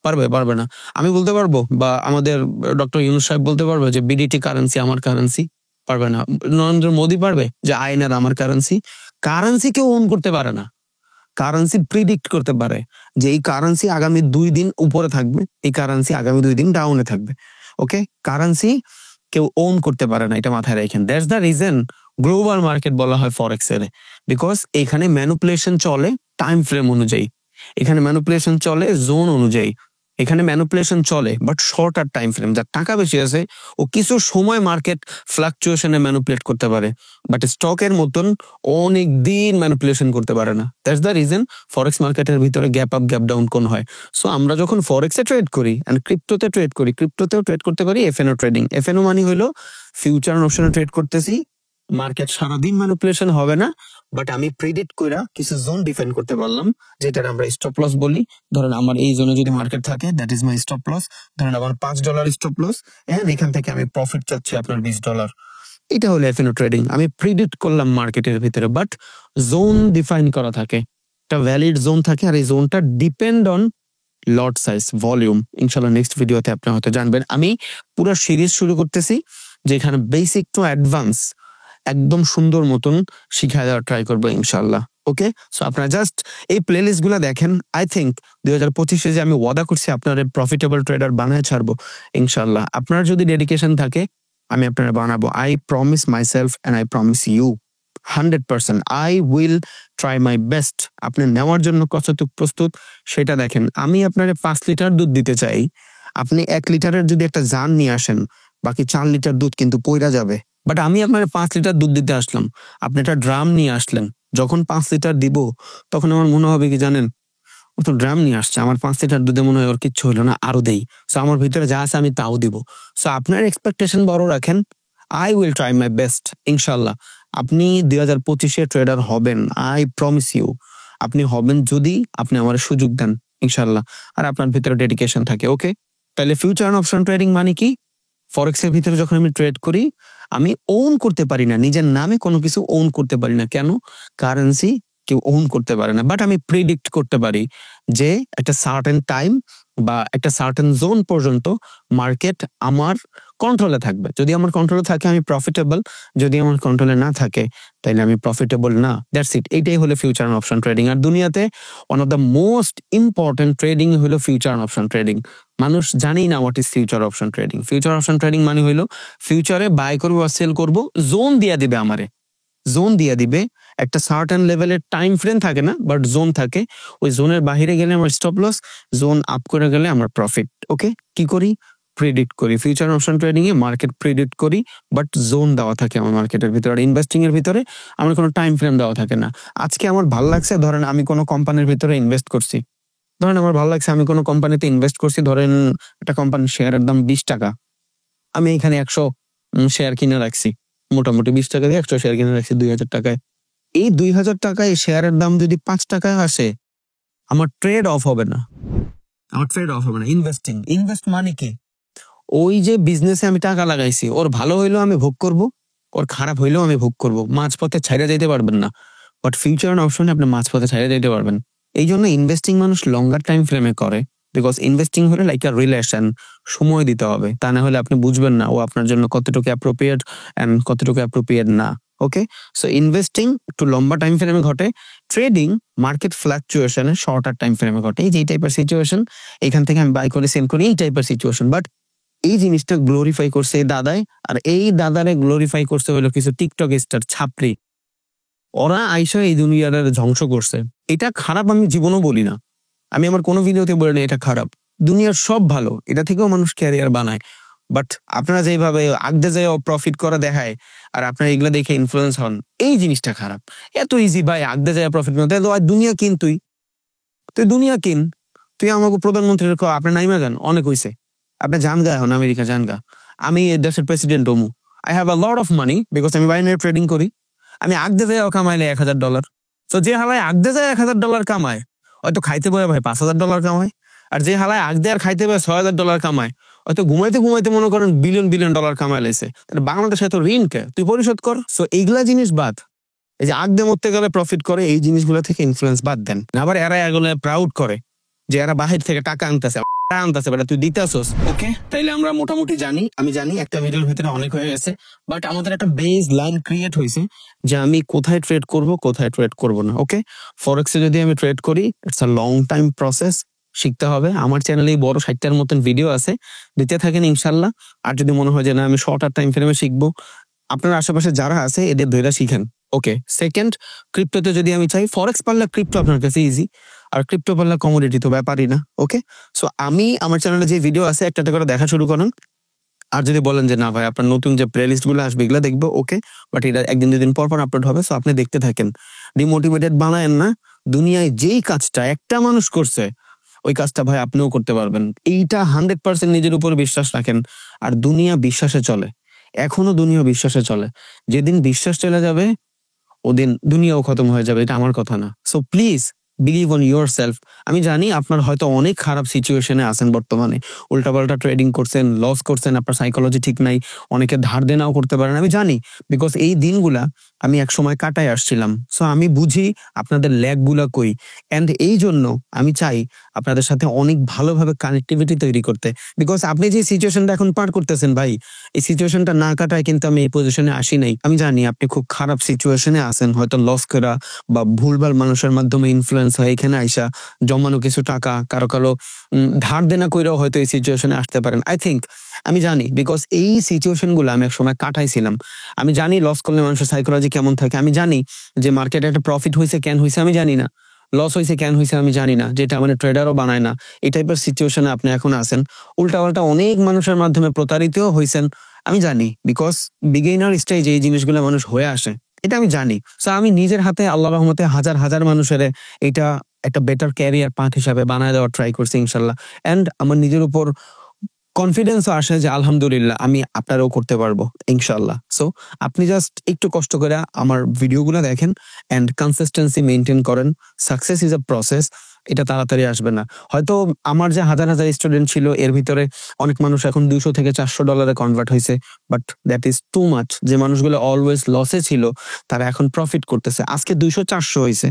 পারবে? পারবে না। আমি বলতে পারবো, বা আমাদের ডক্টর ইউনূস সাহেব বলতে পারবে যে বিডিটি কারেন্সি আমার কারেন্সি? পারবে না। নরেন্দ্র মোদী পারবে যে আইএনআর আমার কারেন্সি? কারেন্সি কেউ ওন করতে পারে না। কারেন্সি প্রিডিক্ট করতে পারে যে এই কারেন্সি আগামী 2 দিন উপরে থাকবে, এই কারেন্সি আগামী 2 দিন ডাউনে থাকবে। ওকে, কারেন্সি কেউ ওন করতে পারে না, এটা মাথায় রাখেন। That's the reason global market বলা হয় ফরেক্স এর, বিকজ এখানে ম্যানুপুলেশন চলে টাইম ফ্রেম অনুযায়ী, এখানে ম্যানুপুলেশন চলে জোন অনুযায়ী, এখানে ম্যানুপুলেশন চলে বাট শর্টার টাইম ফ্রেম। যার টাকা বেশি আছে ও কিছু সময় মার্কেট ফ্লাকচুয়েশনে ম্যানুপুলেট করতে পারে, বাট স্টকের মতন অনেক দিন ম্যানুপুলেশন করতে পারে না। দ্যাটস দ্য রিজন ফরেক্স মার্কেটের ভিতরে গ্যাপ আপ গ্যাপ ডাউন কোন হয়। সো আমরা যখন ফরেক্সে ট্রেড করি এন্ড ক্রিপ্টোতে ট্রেড করি, ক্রিপ্টোতেও ট্রেড করতে পারি এফএনও ট্রেডিং। এফএনও মানে হলো ফিউচার অপশনে ট্রেড করতেছি, মার্কেট সারাদিন ম্যানুপুলেশন হবে না, বাট আমি প্রিডিক্ট কইরা কিছু জোন ডিফাইন করতে পারলাম, যেটা আমরা স্টপ লস বলি। ধরেন আমার এই জোনে যদি মার্কেট থাকে, that is my stop loss. ধরেন আমার $5 স্টপ লস, এন্ড এখান থেকে আমি প্রফিট চাচ্ছি আপনার $20। এটা হলো এফএনও ট্রেডিং। আমি প্রিডিক্ট করলাম মার্কেটের ভিতরে, বাট জোন ডিফাইন করা থাকে, একটা ভ্যালিড জোন থাকে, আর এই জোনটা depend on lot size, volume. ইনশাল্লাহ নেক্সট ভিডিওতে আপনি হয়তো জানবেন। আমি পুরো সিরিজ শুরু করতেছি যেখানে বেসিক টু অ্যাডভান্স একদম সুন্দর মতন শিখায় দেওয়ার ট্রাই করবো ইনশাল্লাহ। ওকে, সো আপনারা জাস্ট এই প্লে লিস্ট গুলা দেখেন। আই থিঙ্ক 2025-এ যে আমি ওয়াদা করছি আপনার প্রফিটেবল ট্রেডার বানায় ছাড়বো ইনশাল্লাহ। আপনার যদি ডেডিকেশন থাকে আমি আপনারা বানাবো। I promise myself and I promise you 100% I will try my best. আপনি নেওয়ার জন্য কতটুকু প্রস্তুত সেটা দেখেন। আমি আপনারে 5 লিটার দুধ দিতে চাই, আপনি 1 লিটারের যদি একটা জান নিয়ে আসেন, বাকি 4 লিটার দুধ কিন্তু পইরা যাবে। বাট আমি আপনার 5 লিটার দুধ দিতে আসলাম, আপনি একটা ড্রাম নিয়ে আসলেন। যখন 5 লিটার দিব তখন আমার মনে হবে কি জানেন, ও তো ড্রাম নিয়ে আসছে, আমার 5 লিটার দুধে মনে হয় ওর কিচ্ছু হলো না, আরো দেই। সো আমার ভিতরে যা আছে আমি তাও দিব। সো আপনার এক্সপেকটেশন বড় রাখেন। I will try my best ইনশাল্লাহ। আপনি 2025-এ ট্রেডার হবেন, আই প্রমিস ইউ। আপনি হবেন যদি আপনি আমার সুযোগ দেন ইনশাল্লাহ, আর আপনার ভিতরে ডেডিকেশন থাকে। ওকে, তাহলে ফিউচার অপশন ট্রেডিং মানে কি? ফরেক্স এর ভিতরে যখন আমি ট্রেড করি আমি ওন করতে পারি না, নিজের নামে কোনো কিছু ওন করতে পারি না। কেন? কারেন্সি কেউ ওন করতে পারে না, বাট আমি প্রিডিক্ট করতে পারি যে একটা সার্টেন টাইম বা একটা সার্টেন জোন পর্যন্ত মার্কেট আমার কন্ট্রোলে থাকবে। যদি আমার কন্ট্রোলে থাকে আমি প্রফিটেবল, যদি আমার কন্ট্রোলে না থাকে তাহলে আমি প্রফিটেবল না। That's it. এইটাই হলো ফিউচার অপশন ট্রেডিং। আর দুনিয়াতে one of the most important trading হলো ফিউচার অপশন ট্রেডিং। মানুষ জানেই না what is future option trading. Future option trading মানে হইলো ফিউচারে বাই করবো বা সেল করবো, জোন দিয়া দিবে আমারে, জোন দিয়া দিবে। একটা সার্টেন লেভেলের টাইম ফ্রেম থাকে না, বাট জোন থাকে। ওই জোনের বাইরে গেলে আমার স্টপ লস, জোন আপ করে গেলে আমার প্রফিট। ওকে, কি করি? প্রিডিক্ট করি। Future option trading a market predict করি, বাট জোন দেওয়া থাকে আমার মার্কেটের ভিতরে। আর ইনভেস্টিং এর ভিতরে আমার কোনো টাইম ফ্রেম দেওয়া থাকে না। আজকে আমার ভালো লাগছে, ধরেন আমি কোনো কোম্পানির ভিতরে ইনভেস্ট করছি, ধরেন আমার ভালো লাগছে আমি কোনো কোম্পানিতে ইনভেস্ট করছি, ধরেন একটা কোম্পানির শেয়ারের দাম 20 টাকা, আমি এখানে 100 শেয়ার কিনে রাখছি, মোটামুটি 20 টাকা দিয়ে 100 শেয়ার কিনে রাখছি 2000 টাকায়। এই 2000 টাকায় শেয়ারের দাম যদি 5 টাকায় আসে, আমার ট্রেড অফ হবে না, আমার ট্রেড অফ হবে না। ইনভেস্ট মানে কি? ওই যে বিজনেসে আমি টাকা লাগাইছি, ওর ভালো হইলেও আমি ভোগ করব, ওর খারাপ হইলেও আমি ভোগ করব। মাঝপথে ছাইড়া যাইতে পারবেন না, বাট ফিউচার অপশনে আপনি মাঝপথে ছাইড়া যাইতে পারবেন। এই জন্য ইনভেস্টিং মানুষ লঙ্গার টাইম ফ্রেমে করে, বিকজ ইনভেস্টিং হলে লাইক আ রিলেশন, সময় দিতে হবে। তা না হলে আপনি বুঝবেন না ও আপনার জন্য কতটুকু অ্যাপ্রোপ্রিয়েট এন্ড কতটুকু অ্যাপ্রোপ্রিয়েট না। ওকে, সো ইনভেস্টিং একটু লম্বা টাইম ফ্রেমে ঘটে, ট্রেডিং মার্কেট ফ্লাকচুয়েশনে শর্টার টাইম ফ্রেমে ঘটে। এই যে এই টাইপের সিচুয়েশন, এখান থেকে আমি বাই করে সেল করি, এই টাইপের সিচুয়েশন। বাট এই জিনিসটা গ্লোরিফাই করছে এই দাদাই, আর এই দাদারে গ্লোরিফাই করছে হলো কিছু টিকটক স্টার ছাপড়ি। ওরা আইসা এই দুনিয়ার ধ্বংস করছে। এটা খারাপ আমি জীবনও বলি না, আমি আমার কোনো ভিডিওতে বলি না এটা খারাপ। দুনিয়ার সব ভালো, এটা থেকেও মানুষ ক্যারিয়ার বানায়। বাট আপনারা যেভাবে আগদে যায় প্রফিট করা দেখায়, আর আপনারা এগুলা দেখে ইনফ্লুয়েন্স হন, এই জিনিসটা খারাপ। এত ইজি ভাই আগদে যায় প্রফিট করতে, দুনিয়া কিন, তুই দুনিয়া কিন। তুই আমাকে প্রধানমন্ত্রীর আপনার নাইমা যান, অনেক হইছে, আপনি যান গা এখন আমেরিকা যান গা। আমি দেশের প্রেসিডেন্ট হমু, I have a lot of money because আমি বাইনারি ট্রেডিং করি। আমি আগদে যায় কামাইলে $1000। তো যে হালায় আগদে যায় $1000 কামায়, হয়তো খাইতে বয়ে ভাই $5000 কামায়। আর যে হালায় আগদে আর খাইতে বয়ে $6000 কামায়, হয়তো ঘুমাইতে ঘুমাইতে মনে করেন বিলিয়ন বিলিয়ন ডলার কামাই লেছে। বাংলাদেশে তো ঋণ কে তুই পরিশোধ কর। সো এইগুলা জিনিস বাদ, এই যে আগদে মরতে গেলে প্রফিট করে, এই জিনিসগুলো থেকে ইনফ্লুয়েন্স বাদ দেন। আবার এরা এগুলো প্রাউড করে যে এরা বাহির থেকে টাকা আনতেছে, তুই দিতেছস। ওকে, তাইলে আমরা মোটামুটি জানি, আমি জানি একটা ভিডিওর ভিতরে অনেক হয়ে গেছে, বাট আমাদের একটা বেস লাইন ক্রিয়েট হয়েছে যে আমি কোথায় ট্রেড করব, কোথায় ট্রেড করব না। ওকে, ফরেক্সে যদি আমি ট্রেড করি, it's a long time process, শিখতে হবে। আমার চ্যানেলে বড় 60টার মতন ভিডিও আছে, দিতে থাকেন ইনশাল্লাহ। আর যদি মনে হয় যে না আমি শর্টার টাইম ফ্রেমে শিখবো, আপনার আশেপাশে যারা আছে এদের ধরে শিখেন। ওকে, সেকেন্ড, ক্রিপ্টোতে যদি আমি চাই, ফরেক্স পারলে ক্রিপ্টো আপনার কাছে ইজি, আর ক্রিপ্টো পারলে কমোডিটি তো ব্যাপারই না। ওকে, সো আমি আমার চ্যানেলে যে ভিডিও আছে একটা করে দেখা শুরু করেন। আর যদি বলেন যে না ভাই আপনার নতুন যে প্লে লিস্ট গুলো আসবে এগুলো দেখবো, ওকে, বাট এটা একদিন দুদিন পর পর আপলোড হবে, সো আপনি দেখতে থাকেন। ডিমোটিভেটেড বানায়েন না। দুনিয়ায় যেই কাজটা একটা মানুষ করছে, ওই কাজটা ভাই আপনিও করতে পারবেন। এইটা 100% নিজের উপর বিশ্বাস রাখেন। আর দুনিয়া বিশ্বাসে চলে, এখনো দুনিয়া বিশ্বাসে চলে। যেদিন বিশ্বাস চলে যাবে ওদিন দুনিয়াও খতম হয়ে যাবে, এটা আমার কথা না। So please believe on your self. আমি জানি আপনার হয়তো অনেক খারাপ সিচুয়েশনে আছেন বর্তমানে, উল্টাপাল্টা ট্রেডিং করছেন, লস করছেন, আপনার সাইকোলজি ঠিক নাই, অনেকে ধার দেনাও করতে পারেন, আমি জানি, বিকজ এই দিনগুলা আমি এক সময় কাটাই আসছিলাম। সো আমি বুঝি আপনাদের ল্যাগ গুলা কই, অ্যান্ড এই জন্য আমি চাই আপনাদের সাথে অনেক ভালোভাবে কানেক্টিভিটি তৈরি করতে। বিকজ আপনি যে সিচুয়েশনটা এখন পার করতেছেন ভাই, এই সিচুয়েশনটা না কাটায় কিন্তু আমি এই পজিশনে আসি নাই। আমি জানি আপনি খুব খারাপ সিচুয়েশনে আছেন, হয়তো লস করা বা ভুলভাল মানুষের মাধ্যমে ইনফ্লুয়েন্স হয় এখানে আইসা জমানো কিছু টাকা, কারো কারো ধার দেনা কইরাও হয়তো এই সিচুয়েশনে আসতে পারেন। আই থিঙ্ক আমি জানি, বিকজ এই সিচুয়েশন গুলো আমি এক সময় কাটাইছিলাম। আমি জানি লস করলে মানুষের সাইকোলজি কেমন থাকে, আমি জানি যে মার্কেটে একটা প্রফিট হয়েছে কেন হয়েছে আমি জানি না, লস হয়েছে কেন হয়েছে আমি জানি না, যেটা মানে ট্রেডারও বানায় না। এই টাইপের সিচুয়েশনে আপনি এখন আছেন, উল্টাপাল্টা অনেক মানুষের মাধ্যমে প্রতারিতও হয়েছেন, আমি জানি, বিকজ বিগিনার স্টেজে এই জিনিসগুলো মানুষ হয়ে আসে, এটা আমি জানি। সো আমি নিজের হাতে আল্লাহ রহমতে হাজার হাজার মানুষের এটা একটা বেটার ক্যারিয়ার পাথ হিসাবে বানায় দেওয়ার ট্রাই করছি ইনশাল্লাহ। এন্ড আমার নিজের উপর কনফিডেন্সও আসে যে আলহামদুলিল্লাহ আমি আপনারাও করতে পারবো ইনশাল্লাহ। সো আপনি জাস্ট একটু কষ্ট করে আমার ভিডিওগুলো দেখেন এন্ড কনসিস্টেন্সি মেনটেন করেন। সাকসেস ইজ আ প্রসেস, এটা তাড়াতাড়ি আসবে না। হয়তো আমার যে হাজার হাজার স্টুডেন্ট ছিল এর ভিতরে অনেক মানুষ এখন $200 থেকে $400 কনভার্ট হয়েছে, but that is too much. যে মানুষগুলো অলওয়েজ লসে ছিল তারা এখন প্রফিট করতেছে। আজকে 200-400 হয়েছে,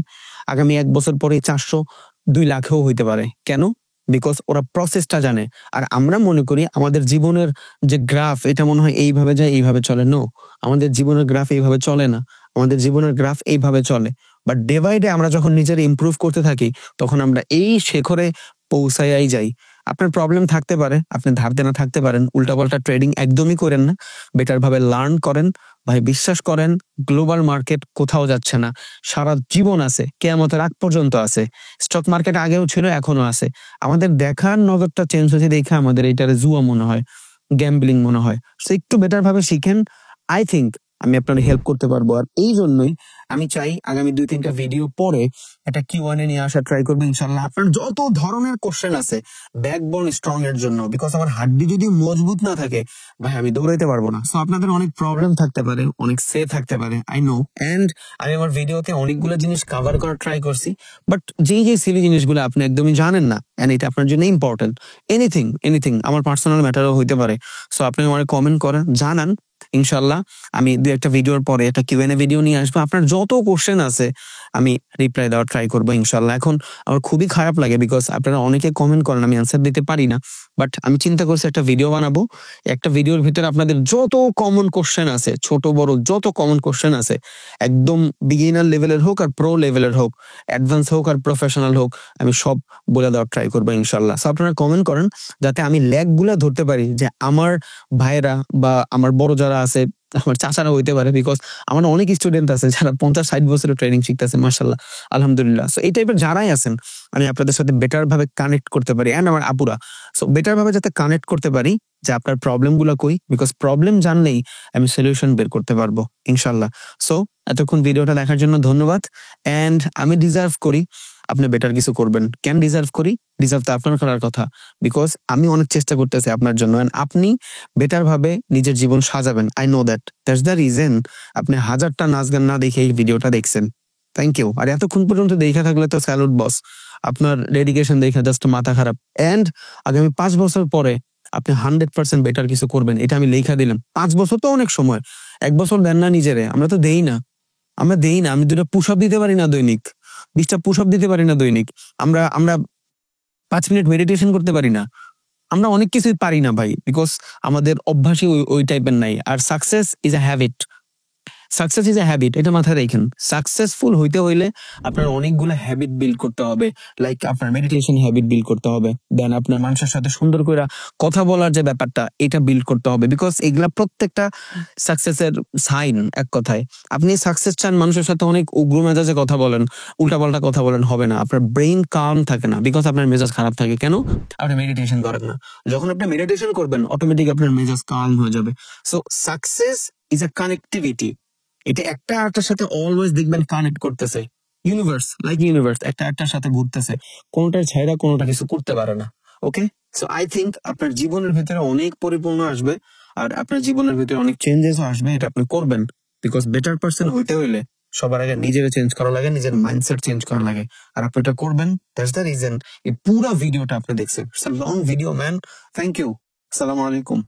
আগামী 1 বছর পরে 400-2 লাখেও হইতে পারে। কেন? বিকজ ওরা প্রসেসটা জানে। আর আমরা মনে করি আমাদের জীবনের যে গ্রাফ এটা মনে হয় এইভাবে যায় এইভাবে চলে। নো, আমাদের জীবনের গ্রাফ এইভাবে চলে না, আমাদের জীবনের গ্রাফ এইভাবে চলে। বাট ডে বাই ডে আমরা যখন নিজের ইমপ্রুভ করতে থাকি তখন আমরা এই শেখরে পৌঁছাই যাই। আপনার প্রবলেম থাকতে পারে, আপনি ধার দেনা থাকতে পারেন, উল্টাপাল্টা ট্রেডিং একদমই করেন না, বেটার ভাবে লার্ন করেন। ভাই বিশ্বাস করেন গ্লোবাল মার্কেট কোথাও যাচ্ছে না, সারা জীবন আছে, কিয়ামতের আগ পর্যন্ত আছে। স্টক মার্কেট আগেও ছিল এখনো আছে। আমাদের দেখার নজরটা চেঞ্জ হয়েছে দেখে আমাদের এটারে জুয়া মনে হয়, গ্যাম্বলিং মনে হয়। সো একটু বেটার ভাবে শিখেন, আই থিঙ্ক আমি আপনার হেল্প করতে পারবো। আর এই জন্যই আমি চাই আগামী 2-3টা ভিডিও পরে একটা Q&A নিয়ে আসা ট্রাই করবো ইনশাল্লাহ। আপনার যত ধরনের কোশ্চেন আছে ব্যাকবোন স্ট্রং এর জন্য, বিকজ আমার হাড্ডি যদি মজবুত না থাকে ভাই আমি দৌড়াইতে পারবো না। সো আপনাদের অনেক প্রবলেম থাকতে পারে, অনেক সে থাকতে পারে, আই নো। এন্ড আমি আমার ভিডিওতে অনেকগুলো জিনিস কভার করার ট্রাই করছি, বাট যেই যে সিলি জিনিসগুলো আপনি একদমই জানেন না এন্ড এটা আপনার জন্য ইম্পর্টেন্ট, এনিথিং আমার পার্সোনাল ম্যাটারও হইতে পারে। সো আপনি আমার কমেন্ট করেন, জানান, ইনশাল্লাহ আমি 2-1টা ভিডিওর পরে একটা Q&A ভিডিও নিয়ে আসবো। আপনার যত কোশ্চেন আছে আমি রিপ্লাই দেওয়ার ট্রাই করবো ইনশাল্লাহ। এখন আমার খুবই খারাপ লাগে বিকজ আপনারা অনেকে কমেন্ট করেন, আমি অ্যান্সার দিতে পারি না, বাট আমি চিন্তা করছি একটা ভিডিও বানাবো। একটা ভিডিওর ভিতরে আপনাদের যত কমন কোশ্চেন আছে, ছোট বড় যত কমন কোশ্চেন আছে, একদম বিগিনার লেভেলের হোক আর প্রো লেভেলের হোক, অ্যাডভান্স হোক আর প্রফেশনাল হোক, আমি সব বলে দেওয়ার ট্রাই করবো ইনশাল্লাহ। সো আপনারা কমেন্ট করেন যাতে আমি ল্যাগ গুলা ধরতে পারি, যে আমার ভাইয়েরা বা আমার বড় যারা আছে, আমার চাচারা হইতে পারে, বিকজ আমার অনেক স্টুডেন্ট আছে যারা 50-60 বছরের ট্রেনিং শিখতেছে, মাশাল্লাহ, আলহামদুলিল্লাহ। সো এই টাইপের যারাই আছেন, আমি আপনাদের সাথে বেটার ভাবে কানেক্ট করতে পারি, এন্ড আমার আপুরা, সো বেটার ভাবে যাতে কানেক্ট করতে পারি যে আপনার প্রবলেম গুলা কই, বিকজ প্রবলেম জানলেই আমি সলিউশন বের করতে পারবো ইনশাল্লাহ। সো এতক্ষণ ভিডিওটা দেখার জন্য ধন্যবাদ। এন্ড আমি ডিজার্ভ করি আপনি বেটার কিছু করবেন। কেন ডিজার্ভ করি? ডিজার্ভ তো আপনার করার কথা, বিকজ আমি অনেক চেষ্টা করতেছি আপনার জন্য, এন্ড আপনি বেটার ভাবে নিজের জীবন সাজাবেন। I know that's the reason আপনি 1000টা নাচ গান না দেখে এই ভিডিওটা দেখছেন। Thank you. আর এতক্ষণ পর্যন্ত দেখা থাকলে তো স্যালুট বস, আপনার ডেডিকেশন দেখে জাস্ট মাথা খারাপ। এন্ড আগামী 5 বছর পরে আপনি 100% বেটার কিছু করবেন, এটা আমি লেখা দিলাম। 5 বছর তো অনেক সময়, 1 বছর দেন না নিজেরে, আমরা তো দেই না, আমি 2টা পুশ আপ দিতে পারি না দৈনিক, 20টা পুশ আপ দিতে পারি না দৈনিক, আমরা আমরা 5 মিনিট মেডিটেশন করতে পারি না, আমরা অনেক কিছুই পারি না ভাই, বিকজ আমাদের অভ্যাসই ওই টাইপের নাই। আর success is a habit, success is a habit, এটা মাথায় রাখেন। সাকসেসফুল হইতে হইলে আপনার অনেকগুলো হ্যাবিট বিল্ড করতে হবে, লাইক আপনার মেডিটেশন হ্যাবিট বিল্ড করতে হবে, দেন আপনার মানুষের সাথে সুন্দর করে কথা বলার যে ব্যাপারটা, এটা বিল্ড করতে হবে, বিকজ এগুলা প্রত্যেকটা সাকসেসের সাইন। এক কথায় আপনি সাকসেস চান, মানুষের সাথে অনেক উগ্র মেজাজে কথা বলেন, উল্টাপাল্টা কথা বলেন, হবে না। আপনার ব্রেইন কাম থাকে না, বিকজ আপনার মেজাজ খারাপ থাকে। কেন? আপনি মেডিটেশন করেন না। যখন আপনি মেডিটেশন করবেন, অটোমেটিক আপনার মেজাজ কাম হয়ে যাবে। So success is a connectivity, এটা একটা আরেকটার সাথে অলওয়েজ দেখবেন কানেক্ট করতেছে। ইউনিভার্স একটা আরেকটার সাথে ঘুরতেছে, কোনোটার ছাইরা কোনোটা কিছু করতে পারে না। ওকে, সো আই থিঙ্ক আপনার জীবনের ভিতরে অনেক পরিপূর্ণ আসবে, আর আপনার জীবনের ভিতরে অনেক চেঞ্জেসও আসবে, এটা আপনি করবেন। বিকজ বেটার পার্সন হইতে হইলে সবার আগে নিজের চেঞ্জ করা লাগে, নিজের মাইন্ডসেট চেঞ্জ করা লাগে, আর আপনি এটা করবেন। দ্যাটস দ্য রিজন এই পুরো ভিডিওটা আপনি দেখছেন। It's a long video man. Thank you. আসসালামু আলাইকুম।